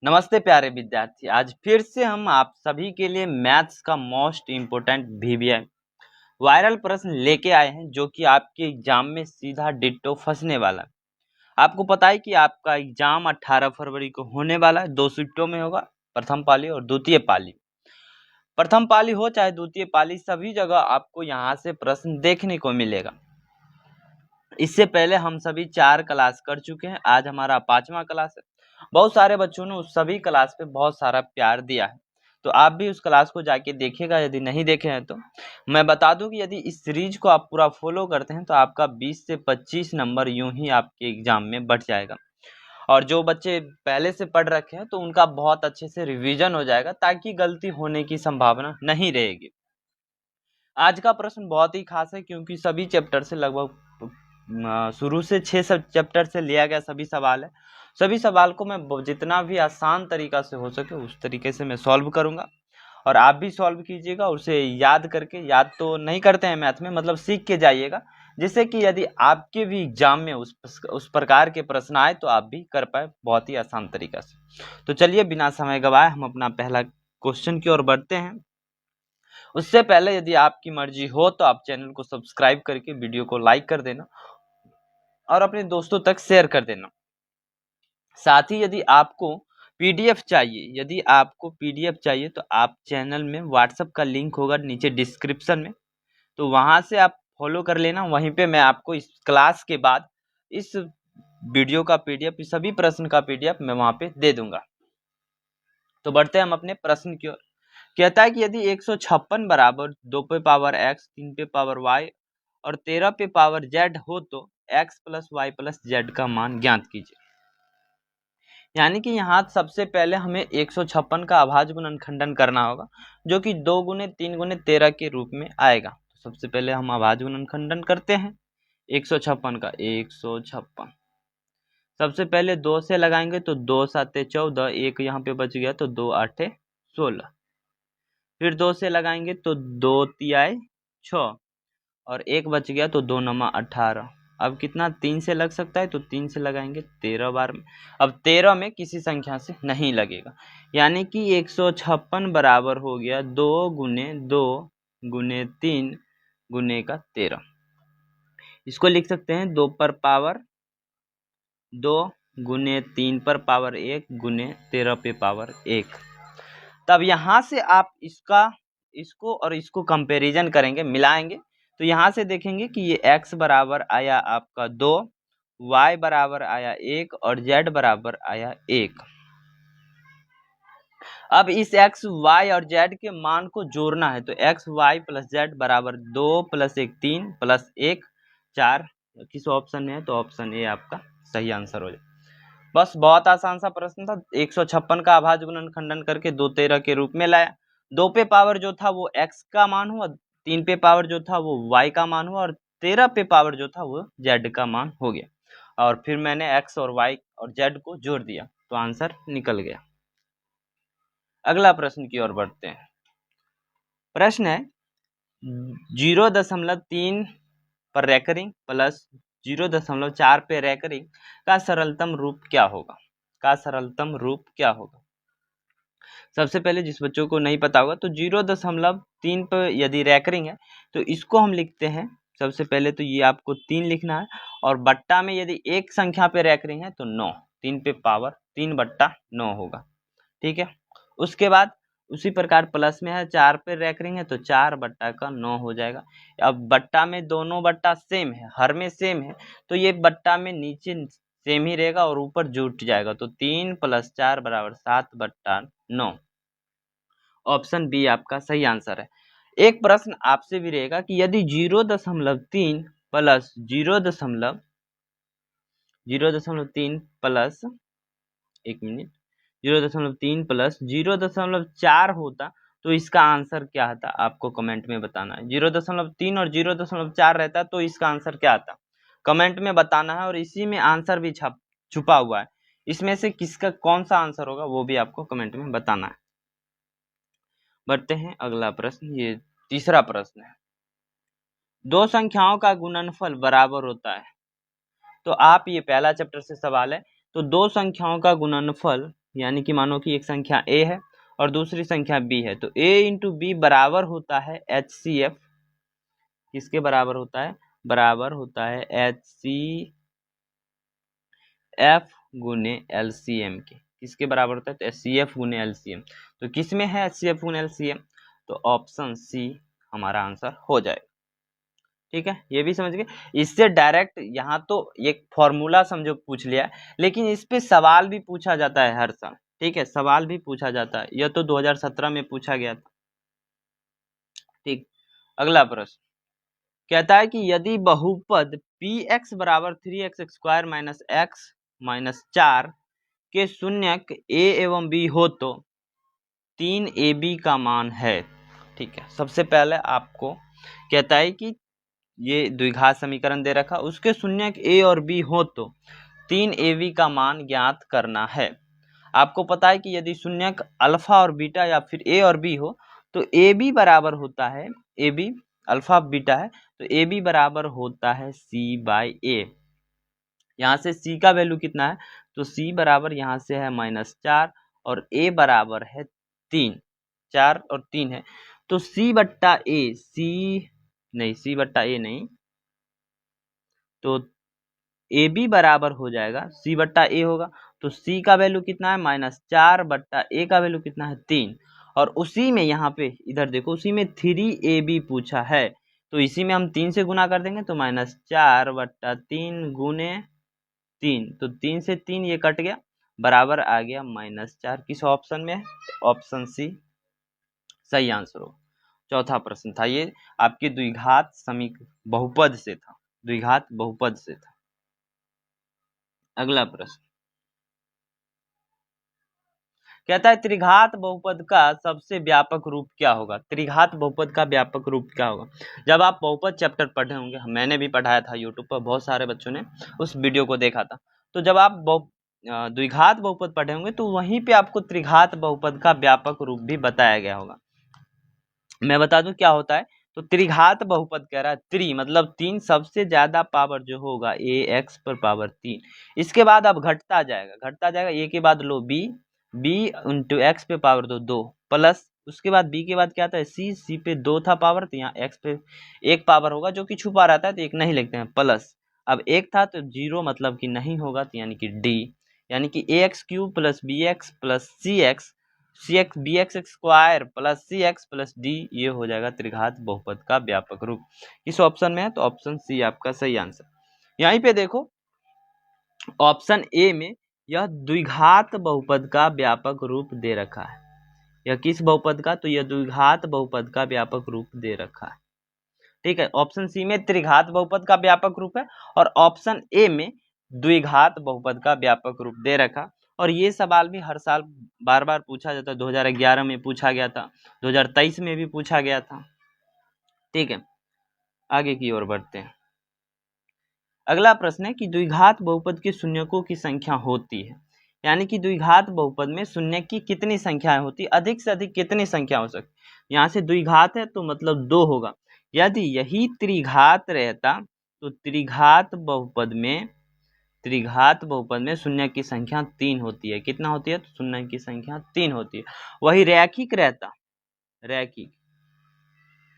नमस्ते प्यारे विद्यार्थी। आज फिर से हम आप सभी के लिए मैथ्स का मोस्ट इम्पोर्टेंट वीवीआई वायरल प्रश्न लेके आए हैं, जो कि आपके एग्जाम में सीधा डिट्टो फंसने वाला है। आपको पता है कि आपका एग्जाम 18 फरवरी को होने वाला है। 2 शिफ्टों में होगा, प्रथम पाली और द्वितीय पाली। प्रथम पाली हो चाहे द्वितीय पाली, सभी जगह आपको यहाँ से प्रश्न देखने को मिलेगा। इससे पहले हम सभी 4 क्लास कर चुके हैं, आज हमारा 5वां क्लास है। बहुत सारे बच्चों ने उस सभी क्लास पे बहुत सारा प्यार दिया है, तो आप भी उस क्लास को जाके देखिएगा। यदि नहीं देखे हैं तो मैं बता दूं कि यदि इस सीरीज को आप पूरा फॉलो करते हैं तो आपका 20 से 25 नंबर यूं ही आपके एग्जाम में बढ़ जाएगा। और जो बच्चे पहले से पढ़ रखे हैं तो उनका बहुत अच्छे से रिवीजन हो जाएगा, ताकि गलती होने की संभावना नहीं रहेगी। आज का प्रश्न बहुत ही खास है, क्योंकि सभी चैप्टर से लगभग शुरू से 6 सब चैप्टर से लिया गया सभी सवाल है। सभी सवाल को मैं जितना भी आसान तरीका से हो सके उस तरीके से मैं सॉल्व करूंगा, और आप भी सॉल्व कीजिएगा। उसे याद करके, याद तो नहीं करते हैं मैथ में, मतलब सीख के जाइएगा, जिससे कि यदि आपके भी एग्जाम में उस प्रकार के प्रश्न आए तो आप भी कर पाए बहुत ही आसान तरीका से। तो चलिए बिना समय गवाए हम अपना पहला क्वेश्चन की ओर बढ़ते हैं। उससे पहले यदि आपकी मर्जी हो तो आप चैनल को सब्सक्राइब करके वीडियो को लाइक कर देना और अपने दोस्तों तक शेयर कर देना। साथ ही यदि आपको पीडीएफ चाहिए तो आप चैनल में व्हाट्सएप का लिंक होगा नीचे डिस्क्रिप्शन में, तो वहां से आप फॉलो कर लेना। वहीं पे मैं आपको इस क्लास के बाद इस वीडियो का पीडीएफ, सभी प्रश्न का पीडीएफ मैं वहां पे दे दूंगा। तो बढ़ते हैं हम अपने प्रश्न की ओर। कहता है कि यदि 156 बराबर 2 पे पावर x, 3 पे पावर y और 13 पे पावर z हो तो x plus Y plus Z का मान ज्ञात कीजिए। यानी कि यहाँ सबसे पहले हमें 156 का अभाज्य गुणनखंडन करना होगा, जो कि 2 गुने 3 गुने 13 के रूप में आएगा। तो सबसे पहले हम अभाज्य गुणनखंडन करते हैं 156 का। 156 सबसे पहले 2 से लगाएंगे तो 2 7 14, एक यहाँ पे बच गया तो 2 8 16। फिर 2 से लगाएंगे तो 2 तियाई 6 और एक बच गया तो 2 नमा 18। अब कितना 3 से लग सकता है, तो 3 से लगाएंगे 13 बार में। अब 13 में किसी संख्या से नहीं लगेगा, यानी कि 156 बराबर हो गया 2 गुने 2 गुने 3 गुने का 13। इसको लिख सकते हैं 2 पर पावर 2 गुने 3 पर पावर 1 गुने 13 पे पावर 1। तब यहाँ से आप इसको और इसको कंपैरिजन करेंगे, मिलाएंगे, तो यहाँ से देखेंगे कि ये x बराबर आया आपका 2, y बराबर आया 1 और z बराबर आया 1। अब इस x, y और z के मान को जोड़ना है, तो x y प्लस z बराबर 2 प्लस 1 3 प्लस 1 4। किस ऑप्शन में है, तो ऑप्शन ए आपका सही आंसर हो जाए। बस बहुत आसान सा प्रश्न था। 156 का अभाज्य गुणनखंडन करके 2 13 के रूप में लाया। 2 पे पावर जो था वो x का मान हुआ, 3 पे पावर जो था वो y का मान हुआ और 13 पे पावर जो था वो z का मान हो गया। और फिर मैंने x और y और z को जोड़ दिया तो आंसर निकल गया। अगला प्रश्न की ओर बढ़ते हैं। प्रश्न है 0.3 पर रेकरिंग प्लस 0.4 पे रेकरिंग का सरलतम रूप क्या होगा। सबसे पहले जिस बच्चों को नहीं पता होगा, तो 0.3 पे यदि रेकरिंग है तो इसको हम लिखते हैं। सबसे पहले तो ये आपको 3 लिखना है, और बट्टा में यदि एक संख्या पे रेकरिंग है तो 9, 3 पे पावर 3/9 होगा। ठीक है। उसके बाद उसी प्रकार प्लस में है, 4 पे रेकरिंग है तो 4/9 हो जाएगा। अब बट्टा में दोनों बट्टा सेम है, हर में सेम है, तो ये बट्टा में नीचे सेम ही रहेगा और ऊपर जुट जाएगा, तो 3 + 4 = 7/9। ऑप्शन बी आपका सही आंसर है। एक प्रश्न आपसे भी रहेगा कि यदि 0.3 प्लस 0.3 प्लस 0.3 प्लस 0.4 होता तो इसका आंसर क्या आता, आपको कमेंट में बताना है। 0.3 और 0.4 रहता तो इसका आंसर क्या आता, कमेंट में बताना है। और इसी में आंसर भी छुपा हुआ है, इसमें से किसका कौन सा आंसर होगा वो भी आपको कमेंट में बताना है। बढ़ते हैं अगला प्रश्न, ये तीसरा प्रश्न है। दो संख्याओं का गुणनफल बराबर होता है। तो आप, ये पहला चैप्टर से सवाल है, तो दो संख्याओं का गुणनफल यानी कि मानो कि एक संख्या ए है और दूसरी संख्या बी है, तो ए इंटू बी बराबर होता है HCF। किसके बराबर होता है? बराबर होता है HCF गुने LCM के। किसके बराबर होता है? तो HCF गुने LCM। तो किस में है HCF गुने LCM? तो ऑप्शन सी हमारा आंसर हो जाएगा। ठीक है, ये भी समझ गए। इससे डायरेक्ट यहाँ तो एक फॉर्मूला समझो पूछ लिया, लेकिन इस पे सवाल भी पूछा जाता है हर साल। ठीक है, सवाल भी पूछा जाता है, यह तो 2017 में पूछा गया था। ठीक, अगला प्रश्न कहता है कि यदि बहुपद px बराबर 3x² माइनस x माइनस 4 के शून्यक a एवं b हो तो 3ab का मान है। ठीक है, सबसे पहले आपको कहता है कि ये द्विघात समीकरण दे रखा, उसके शून्यक a और b हो तो 3ab का मान ज्ञात करना है। आपको पता है कि यदि शून्यक अल्फा और बीटा या फिर a और b हो तो ab बराबर होता है, ab अल्फा बीटा है तो ab बराबर होता है c/a। यहाँ से c का वैल्यू कितना है? तो c बराबर यहाँ से है -4 और a बराबर है 3। 4 और 3 है तो c बट्टा a, c बट्टा a नहीं, तो ए बी बराबर हो जाएगा c बट्टा ए होगा। तो c का वैल्यू कितना है? -4 बट्टा a का वैल्यू कितना है? 3। और उसी में यहाँ पे इधर देखो, उसी में 3ab पूछा है, तो इसी में हम 3 से गुना कर देंगे तो -4 बट्टा 3 गुने 3, तो 3 से 3 ये कट गया, बराबर आ गया -4। किस ऑप्शन में है? ऑप्शन सी सही आंसर हो। चौथा प्रश्न था ये, आपके द्विघात बहुपद से था, द्विघात बहुपद से था। अगला प्रश्न कहता है त्रिघात बहुपद का सबसे व्यापक रूप क्या होगा? त्रिघात बहुपद का व्यापक रूप क्या होगा? जब आप बहुपद चैप्टर पढ़े होंगे, मैंने भी पढ़ाया था यूट्यूब पर, बहुत सारे बच्चों ने उस वीडियो को देखा था, तो जब आप द्विघात बहुपद पढ़े होंगे तो वहीं पे आपको त्रिघात बहुपद का व्यापक रूप भी बताया गया होगा। मैं बता दूं क्या होता है। तो त्रिघात बहुपद कह रहा है, त्रि मतलब 3, सबसे ज्यादा पावर जो होगा ax पर पावर 3, इसके बाद अब घटता जाएगा, a के बाद लो b इंटू एक्स पे पावर 2 प्लस, उसके बाद b के बाद क्या आता है c पे 2 था पावर, तो यहाँ x पे 1 पावर होगा जो कि छुपा रहता है तो 1 नहीं लिखते हैं, प्लस अब 1 था तो 0 मतलब कि नहीं होगा, तो यानी कि d, यानी कि ax³ plus bx plus cx bx² plus cx plus d, ये हो जाएगा त्रिघात बहुपद का व्यापक रूप। इस ऑप्शन में है तो ऑप्शन सी आपका सही आंसर। यहीं पे देखो ऑप्शन ए में यह द्विघात बहुपद का व्यापक रूप दे रखा है। यह किस बहुपद का? तो यह द्विघात बहुपद का व्यापक रूप दे रखा है। ठीक है, ऑप्शन सी में त्रिघात बहुपद का व्यापक रूप है और ऑप्शन ए में द्विघात बहुपद का व्यापक रूप दे रखा। और ये सवाल भी हर साल बार बार पूछा जाता है, 2011 में पूछा गया था, 2023 में भी पूछा गया था। ठीक है, आगे की ओर बढ़ते हैं। अगला प्रश्न है कि द्विघात बहुपद के शून्यकों की संख्या होती है, यानी कि द्विघात बहुपद में शून्य की कितनी संख्याएं होती, अधिक से अधिक कितनी संख्या हो सकती। यहाँ से द्विघात है तो मतलब 2 होगा, यदि यही त्रिघात रहता तो त्रिघात बहुपद में शून्य की संख्या 3 होती है। कितना होती है? तो शून्य की संख्या 3 होती है। वही रैखिक रहता,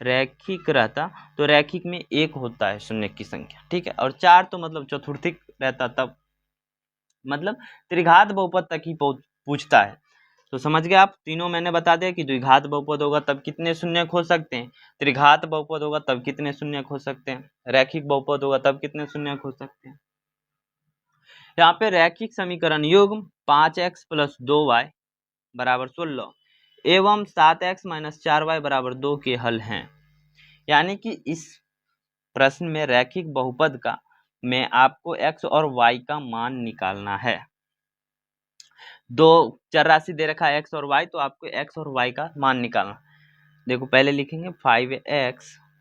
रैखिक रहता तो रैखिक में 1 होता है शून्य की संख्या। ठीक है, और 4 तो मतलब चतुर्थिक रहता, तब मतलब त्रिघात बहुपद तक ही पूछता है। तो समझ गए आप, तीनों मैंने बता दिया कि द्विघात बहुपद होगा तब कितने शून्य हो सकते हैं, त्रिघात बहुपद होगा तब कितने शून्य हो सकते हैं, रैखिक बहुपद होगा तब कितने शून्य हो सकते हैं। यहाँ पे रैखिक समीकरण युग्म 5x प्लस 2y बराबर 16 एवं 7x माइनस 4y बराबर 2 के हल हैं। यानी कि इस प्रश्न में रैखिक बहुपद का में आपको x और y का मान निकालना है। 2 चर राशि दे रखा है x और y, तो आपको x और y का मान निकालना। देखो पहले लिखेंगे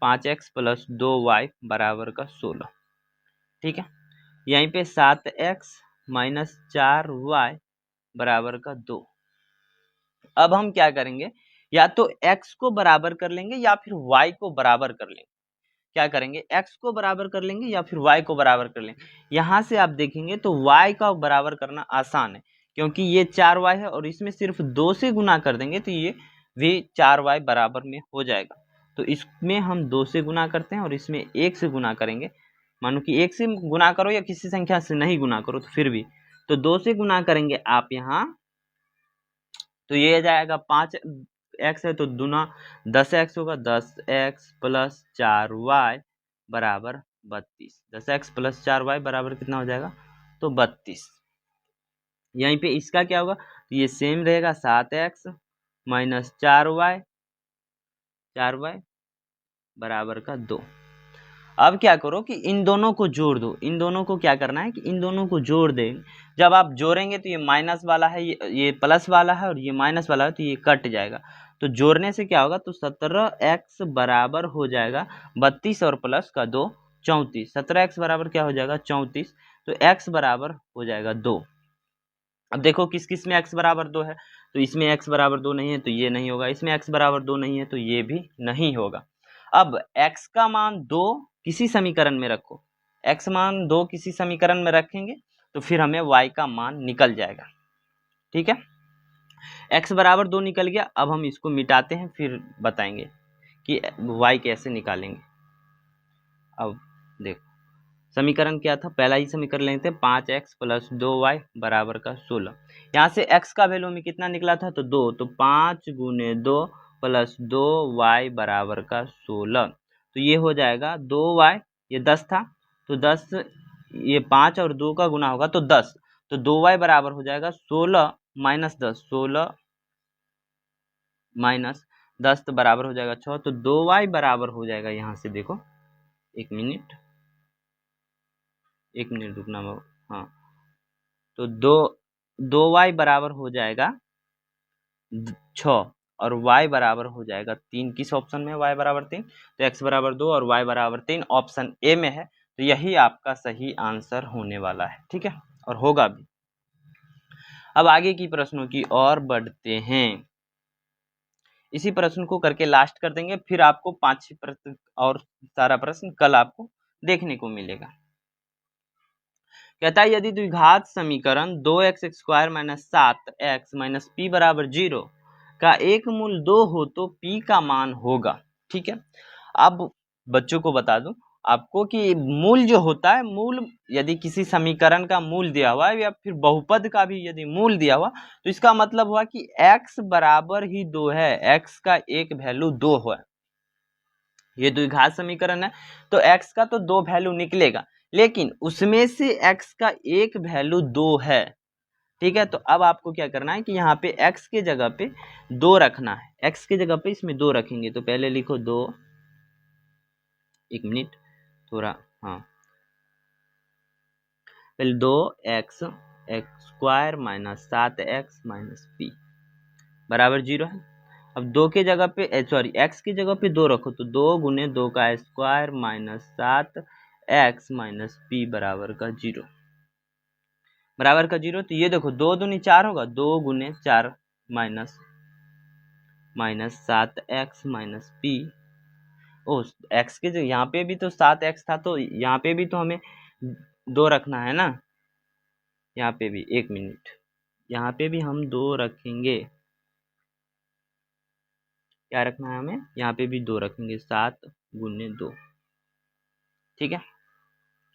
5x प्लस 2y बराबर का 16। ठीक है, यहीं पे 7x माइनस 4y बराबर का 2। अब हम क्या करेंगे, या तो x को बराबर कर लेंगे या फिर y को बराबर कर लेंगे। क्या करेंगे, x को बराबर कर लेंगे या फिर y को बराबर कर लेंगे। यहाँ से आप देखेंगे तो y का बराबर करना आसान है, क्योंकि ये 4y है और इसमें सिर्फ 2 से गुना कर देंगे तो ये भी 4y बराबर में हो जाएगा। तो इसमें हम 2 से गुना करते हैं और इसमें 1 से गुना करेंगे। मानो कि 1 से गुना करो या किसी संख्या से नहीं गुना करो तो फिर भी, तो 2 से गुना करेंगे आप यहाँ, तो ये आ जाएगा 5x है तो दूना 10x होगा, 10x प्लस 4y बराबर 32। 10x प्लस 4y बराबर कितना हो जाएगा, तो 32। यहीं पे इसका क्या होगा, तो ये सेम रहेगा 7x माइनस 4y बराबर का 2। अब क्या करो कि इन दोनों को जोड़ दो। इन दोनों को क्या करना है कि इन दोनों को जोड़ दें। जब आप जोड़ेंगे तो ये माइनस वाला है, ये प्लस वाला है और ये माइनस वाला है, तो ये कट जाएगा। तो जोड़ने से क्या होगा, तो 17x बराबर हो जाएगा 32 और प्लस का 2 34। 17x बराबर क्या हो जाएगा, 34। तो x बराबर हो जाएगा 2। अब देखो किस किस में x बराबर 2 है, तो इसमें x बराबर 2 नहीं है तो ये नहीं होगा, इसमें x बराबर 2 नहीं है तो ये भी नहीं होगा। अब x का मान 2 किसी समीकरण में रखो, x मान 2 किसी समीकरण में रखेंगे तो फिर हमें y का मान निकल जाएगा। ठीक है, x बराबर 2 निकल गया। अब हम इसको मिटाते हैं फिर बताएंगे कि y कैसे निकालेंगे। अब देखो समीकरण क्या था, पहला ही समीकरण लेते हैं 5x प्लस 2y बराबर का 16। यहाँ से x का वैल्यू में कितना निकला था, तो 2, तो 5 गुने 2 प्लस 2y बराबर का 16। तो ये हो जाएगा 2y, ये 10 था तो 10, ये 5 और 2 का गुना होगा तो 10, तो 2y बराबर हो जाएगा 16 माइनस 10, 16 माइनस 10 तो बराबर हो जाएगा 6। तो 2y बराबर हो जाएगा, यहाँ से देखो एक मिनट रुकना, हाँ, तो 2y बराबर हो जाएगा 6 और y बराबर हो जाएगा 3। किस ऑप्शन में है y बराबर 3, तो x बराबर 2 और y बराबर 3 ऑप्शन ए में है। तो यही आपका सही आंसर होने वाला है। ठीक है, और होगा भी। अब आगे की प्रश्नों की ओर बढ़ते हैं। इसी प्रश्न को करके लास्ट कर देंगे, फिर आपको 5-6 प्रश्न और सारा प्रश्न कल आपको देखने को मिलेगा। कहता है यदि द्विघात समीकरण 2x square minus 7x minus P बराबर 0 का एक मूल 2 हो तो p का मान होगा। ठीक है, अब बच्चों को बता दूं आपको कि मूल जो होता है, मूल यदि किसी समीकरण का मूल दिया हुआ है या फिर बहुपद का भी यदि मूल दिया हुआ तो इसका मतलब हुआ कि x बराबर ही 2 है, x का एक वैल्यू 2 है। ये द्विघात समीकरण है तो x का तो 2 वैल्यू निकलेगा, लेकिन उसमें से x का एक वैल्यू 2 है। ठीक है, तो अब आपको क्या करना है कि यहाँ पे x के जगह पे 2 रखना है। x के जगह पे इसमें 2 रखेंगे तो पहले लिखो 2, एक मिनट थोड़ा, हाँ, पहले 2x square minus 7x minus P बराबर 0 है। अब 2 के जगह पे x की जगह पे 2 रखो तो 2 गुने 2 का square minus 7x minus P बराबर का 0 बराबर का 0। तो ये देखो 2 दूनी 4 होगा, 2 गुने 4 माइनस 7x माइनस पी। ओ x के जो यहाँ पे भी तो 7x था तो यहाँ पे भी तो हमें 2 रखना है ना, यहाँ पे भी, एक मिनट, यहाँ पे भी हम 2 रखेंगे। क्या रखना है हमें, यहाँ पे भी 2 रखेंगे, 7 गुने 2। ठीक है,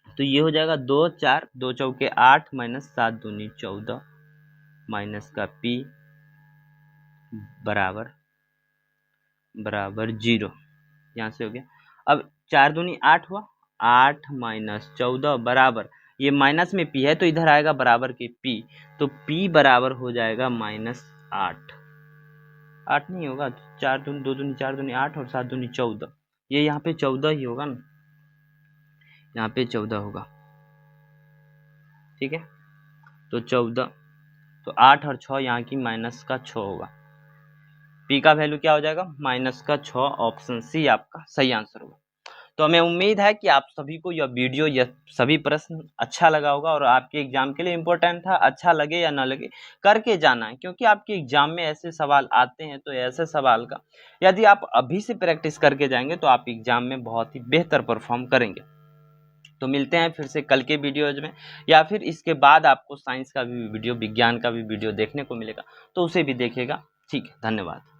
तो ये हो जाएगा 2 4 2 चौके 8 माइनस 7 दूनी 14 माइनस का p बराबर 0। यहाँ से हो गया। अब 4 दूनी 8 हुआ, 8 माइनस 14 बराबर, ये माइनस में p है तो इधर आएगा बराबर के p, तो p बराबर हो जाएगा माइनस 8 नहीं होगा, 4 दूनी 2 दूनी 4 दूनी 8 और 7 दूनी 14, ये यहाँ पे 14 ही होगा ना, यहाँ पे 14 होगा। ठीक है, तो 14, तो 8 और 6 यहाँ की माइनस का 6 होगा। p का वैल्यू क्या हो जाएगा, माइनस का 6। ऑप्शन सी आपका सही आंसर होगा। तो हमें उम्मीद है कि आप सभी को यह वीडियो, यह सभी प्रश्न अच्छा लगा होगा और आपके एग्जाम के लिए इम्पोर्टेंट था। अच्छा लगे या ना लगे, करके जाना है, क्योंकि आपके एग्जाम में ऐसे सवाल आते हैं। तो ऐसे सवाल का यदि आप अभी से प्रैक्टिस करके जाएंगे तो आप एग्जाम में बहुत ही बेहतर परफॉर्म करेंगे। तो मिलते हैं फिर से कल के वीडियोज में, या फिर इसके बाद आपको साइंस का भी वीडियो, विज्ञान का भी वीडियो देखने को मिलेगा, तो उसे भी देखिएगा। ठीक है, धन्यवाद।